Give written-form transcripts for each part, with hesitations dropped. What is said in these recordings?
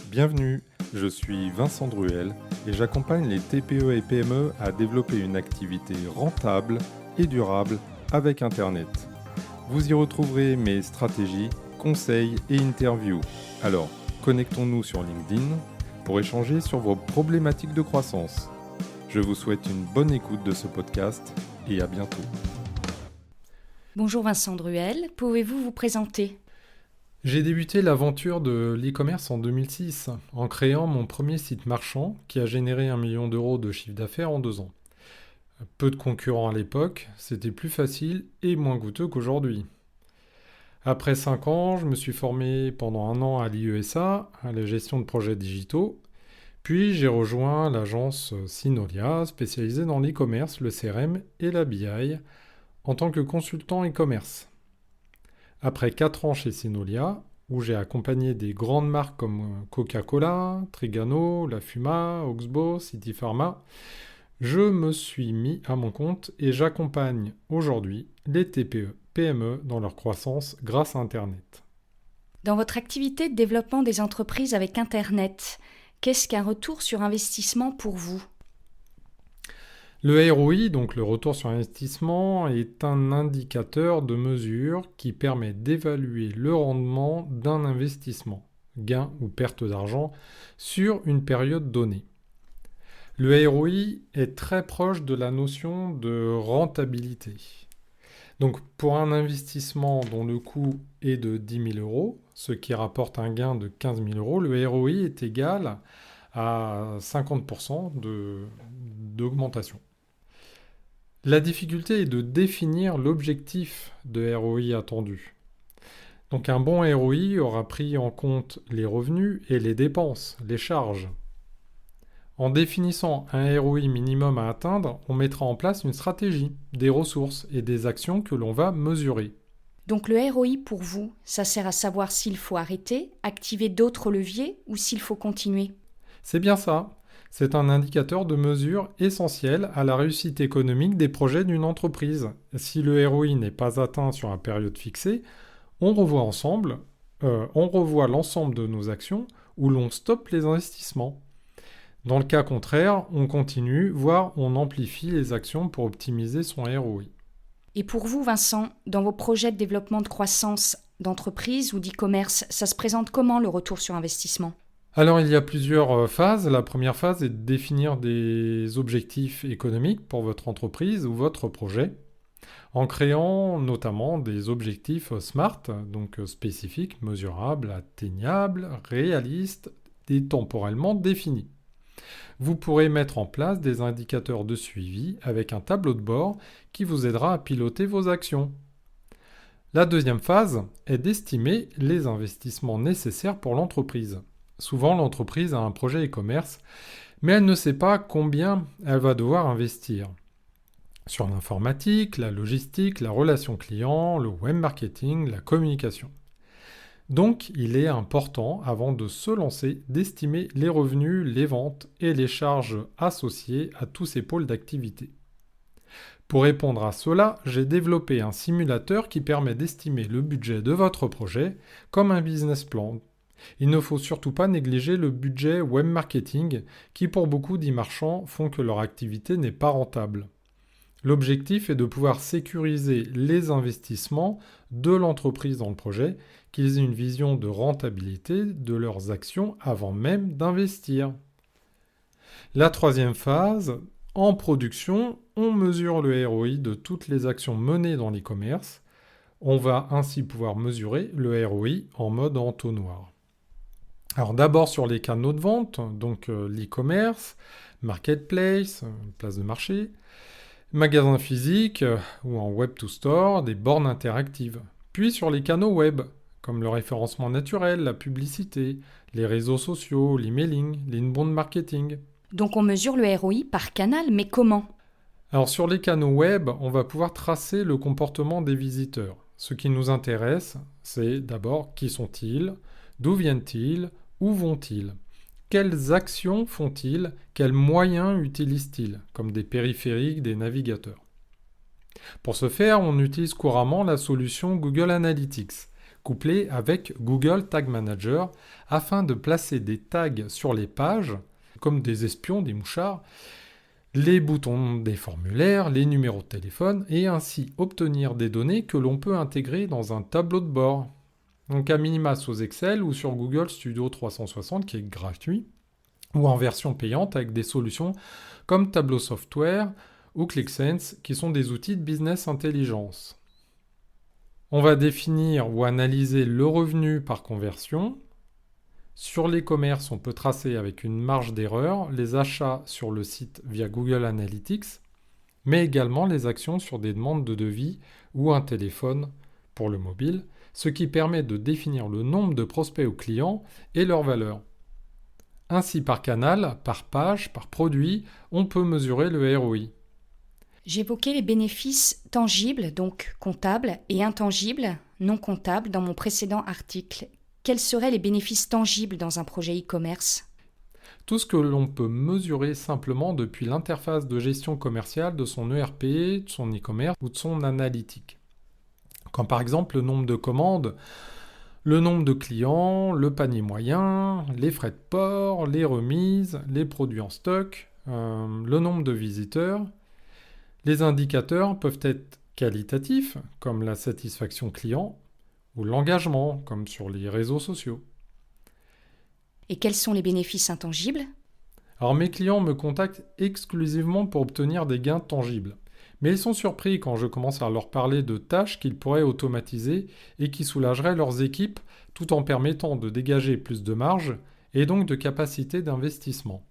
Bienvenue, je suis Vincent Druel et j'accompagne les TPE et PME à développer une activité rentable et durable avec Internet. Vous y retrouverez mes stratégies, conseils et interviews. Alors, connectons-nous sur LinkedIn pour échanger sur vos problématiques de croissance. Je vous souhaite une bonne écoute de ce podcast et à bientôt. Bonjour Vincent Druel, pouvez-vous vous présenter ? J'ai débuté l'aventure de l'e-commerce en 2006 en créant mon premier site marchand qui a généré 1 million d'euros de chiffre d'affaires en 2 ans. Peu de concurrents à l'époque, c'était plus facile et moins coûteux qu'aujourd'hui. Après 5 ans, je me suis formé pendant 1 an à l'IESA, à la gestion de projets digitaux. Puis j'ai rejoint l'agence Synolia, spécialisée dans l'e-commerce, le CRM et la BI, en tant que consultant e-commerce. Après 4 ans chez Synolia, où j'ai accompagné des grandes marques comme Coca-Cola, Trigano, La Fuma, Oxbow, City Pharma, je me suis mis à mon compte et j'accompagne aujourd'hui les TPE, PME dans leur croissance grâce à Internet. Dans votre activité de développement des entreprises avec Internet, qu'est-ce qu'un retour sur investissement pour vous ? Le ROI, donc le retour sur investissement, est un indicateur de mesure qui permet d'évaluer le rendement d'un investissement, gain ou perte d'argent, sur une période donnée. Le ROI est très proche de la notion de rentabilité. Donc pour un investissement dont le coût est de 10 000 euros, ce qui rapporte un gain de 15 000 euros, le ROI est égal à 50% d'augmentation. La difficulté est de définir l'objectif de ROI attendu. Donc un bon ROI aura pris en compte les revenus et les dépenses, les charges. En définissant un ROI minimum à atteindre, on mettra en place une stratégie, des ressources et des actions que l'on va mesurer. Donc le ROI pour vous, ça sert à savoir s'il faut arrêter, activer d'autres leviers ou s'il faut continuer ? C'est bien ça. C'est un indicateur de mesure essentiel à la réussite économique des projets d'une entreprise. Si le ROI n'est pas atteint sur une période fixée, on revoit l'ensemble de nos actions ou l'on stoppe les investissements. Dans le cas contraire, on continue, voire on amplifie les actions pour optimiser son ROI. Et pour vous, Vincent, dans vos projets de développement de croissance d'entreprise ou d'e-commerce, ça se présente comment le retour sur investissement ? Alors il y a plusieurs phases. La première phase est de définir des objectifs économiques pour votre entreprise ou votre projet, en créant notamment des objectifs SMART, donc spécifiques, mesurables, atteignables, réalistes et temporellement définis. Vous pourrez mettre en place des indicateurs de suivi avec un tableau de bord qui vous aidera à piloter vos actions. La deuxième phase est d'estimer les investissements nécessaires pour l'entreprise. Souvent, l'entreprise a un projet e-commerce, mais elle ne sait pas combien elle va devoir investir. Sur l'informatique, la logistique, la relation client, le web marketing, la communication. Donc, il est important, avant de se lancer, d'estimer les revenus, les ventes et les charges associées à tous ces pôles d'activité. Pour répondre à cela, j'ai développé un simulateur qui permet d'estimer le budget de votre projet comme un business plan. Il ne faut surtout pas négliger le budget web marketing qui pour beaucoup d'e-marchands font que leur activité n'est pas rentable. L'objectif est de pouvoir sécuriser les investissements de l'entreprise dans le projet, qu'ils aient une vision de rentabilité de leurs actions avant même d'investir. La troisième phase, en production, on mesure le ROI de toutes les actions menées dans l'e-commerce. On va ainsi pouvoir mesurer le ROI en mode entonnoir. Alors d'abord sur les canaux de vente, donc l'e-commerce, marketplace, place de marché, magasin physique ou en web to store, des bornes interactives. Puis sur les canaux web, comme le référencement naturel, la publicité, les réseaux sociaux, l'emailing, l'inbound marketing. Donc on mesure le ROI par canal, mais comment ? Alors sur les canaux web, on va pouvoir tracer le comportement des visiteurs. Ce qui nous intéresse, c'est d'abord qui sont-ils, d'où viennent-ils, où vont-ils ? Quelles actions font-ils ? Quels moyens utilisent-ils ? Comme des périphériques, des navigateurs. Pour ce faire, on utilise couramment la solution Google Analytics, couplé avec Google Tag Manager afin de placer des tags sur les pages, comme des espions, des mouchards, les boutons des formulaires, les numéros de téléphone, et ainsi obtenir des données que l'on peut intégrer dans un tableau de bord. Donc à minima sous Excel ou sur Google Studio 360 qui est gratuit, ou en version payante avec des solutions comme Tableau Software ou ClickSense qui sont des outils de business intelligence. On va définir ou analyser le revenu par conversion. Sur l'e-commerce, on peut tracer avec une marge d'erreur les achats sur le site via Google Analytics, mais également les actions sur des demandes de devis ou un téléphone pour le mobile, ce qui permet de définir le nombre de prospects ou clients et leur valeur. Ainsi, par canal, par page, par produit, on peut mesurer le ROI. J'évoquais les bénéfices tangibles, donc comptables, et intangibles, non comptables, dans mon précédent article. Quels seraient les bénéfices tangibles dans un projet e-commerce ? Tout ce que l'on peut mesurer simplement depuis l'interface de gestion commerciale de son ERP, de son e-commerce ou de son analytique. Comme par exemple le nombre de commandes, le nombre de clients, le panier moyen, les frais de port, les remises, les produits en stock, le nombre de visiteurs. Les indicateurs peuvent être qualitatifs, comme la satisfaction client, ou l'engagement, comme sur les réseaux sociaux. Et quels sont les bénéfices intangibles ? Alors mes clients me contactent exclusivement pour obtenir des gains tangibles. Mais ils sont surpris quand je commence à leur parler de tâches qu'ils pourraient automatiser et qui soulageraient leurs équipes tout en permettant de dégager plus de marge et donc de capacité d'investissement.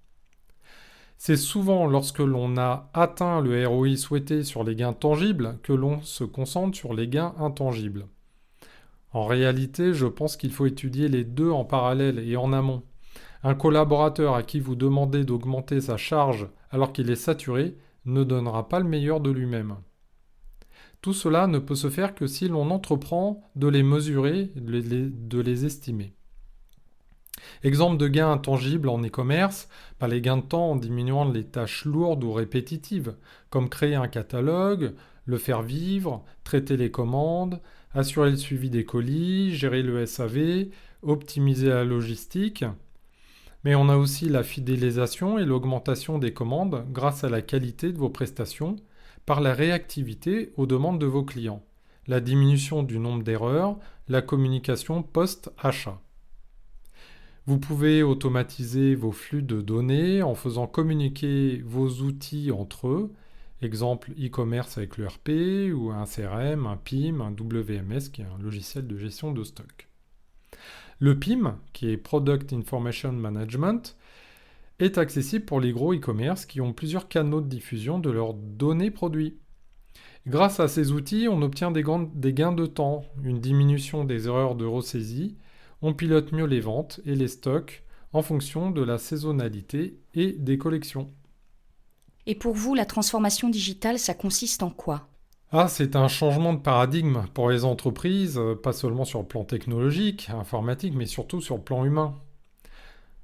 C'est souvent lorsque l'on a atteint le ROI souhaité sur les gains tangibles que l'on se concentre sur les gains intangibles. En réalité, je pense qu'il faut étudier les deux en parallèle et en amont. Un collaborateur à qui vous demandez d'augmenter sa charge alors qu'il est saturé ne donnera pas le meilleur de lui-même. Tout cela ne peut se faire que si l'on entreprend de les mesurer, de les estimer. Exemple de gains intangibles en e-commerce, les gains de temps en diminuant les tâches lourdes ou répétitives, comme créer un catalogue, le faire vivre, traiter les commandes, assurer le suivi des colis, gérer le SAV, optimiser la logistique. Mais on a aussi la fidélisation et l'augmentation des commandes grâce à la qualité de vos prestations par la réactivité aux demandes de vos clients, la diminution du nombre d'erreurs, la communication post-achat. Vous pouvez automatiser vos flux de données en faisant communiquer vos outils entre eux, exemple e-commerce avec l'ERP ou un CRM, un PIM, un WMS qui est un logiciel de gestion de stock. Le PIM, qui est Product Information Management, est accessible pour les gros e-commerce qui ont plusieurs canaux de diffusion de leurs données produits. Grâce à ces outils, on obtient des gains de temps, une diminution des erreurs de ressaisie, on pilote mieux les ventes et les stocks en fonction de la saisonnalité et des collections. Et pour vous, la transformation digitale, ça consiste en quoi ? C'est un changement de paradigme pour les entreprises, pas seulement sur le plan technologique, informatique, mais surtout sur le plan humain.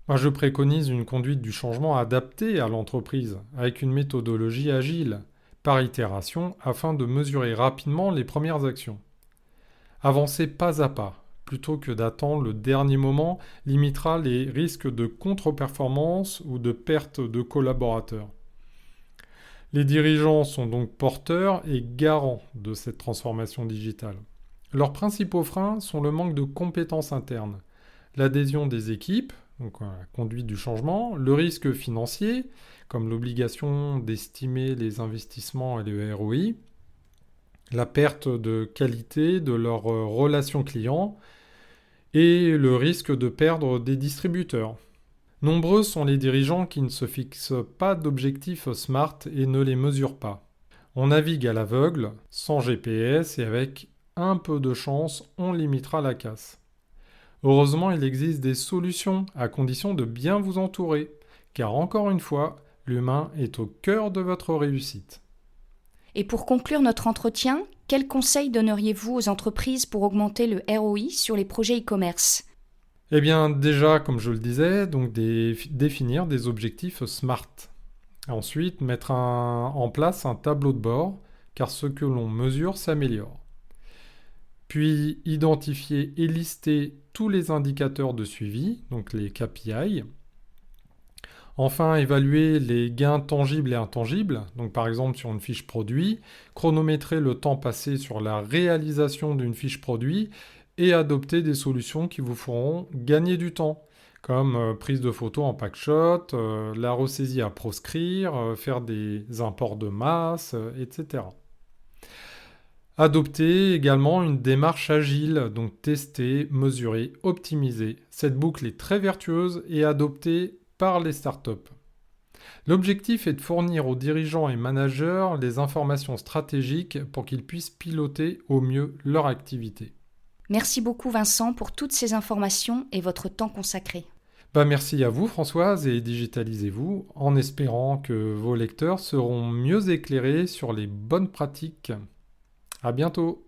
Moi, je préconise une conduite du changement adaptée à l'entreprise, avec une méthodologie agile, par itération, afin de mesurer rapidement les premières actions. Avancer pas à pas, plutôt que d'attendre le dernier moment, limitera les risques de contre-performance ou de perte de collaborateurs. Les dirigeants sont donc porteurs et garants de cette transformation digitale. Leurs principaux freins sont le manque de compétences internes, l'adhésion des équipes, donc la conduite du changement, le risque financier, comme l'obligation d'estimer les investissements et le ROI, la perte de qualité de leurs relations clients et le risque de perdre des distributeurs. Nombreux sont les dirigeants qui ne se fixent pas d'objectifs SMART et ne les mesurent pas. On navigue à l'aveugle, sans GPS et avec un peu de chance, on limitera la casse. Heureusement, il existe des solutions à condition de bien vous entourer, car encore une fois, l'humain est au cœur de votre réussite. Et pour conclure notre entretien, quels conseils donneriez-vous aux entreprises pour augmenter le ROI sur les projets e-commerce ? Eh bien, déjà, comme je le disais, donc définir des objectifs SMART. Ensuite, mettre en place un tableau de bord, car ce que l'on mesure s'améliore. Puis identifier et lister tous les indicateurs de suivi, donc les KPI. Enfin, évaluer les gains tangibles et intangibles, donc par exemple sur une fiche produit, chronométrer le temps passé sur la réalisation d'une fiche produit et adopter des solutions qui vous feront gagner du temps, comme prise de photos en packshot, la ressaisie à proscrire, faire des imports de masse, etc. Adopter également une démarche agile, donc tester, mesurer, optimiser. Cette boucle est très vertueuse et adoptée par les startups. L'objectif est de fournir aux dirigeants et managers les informations stratégiques pour qu'ils puissent piloter au mieux leur activité. Merci beaucoup Vincent pour toutes ces informations et votre temps consacré. Merci à vous Françoise et digitalisez-vous en espérant que vos lecteurs seront mieux éclairés sur les bonnes pratiques. À bientôt.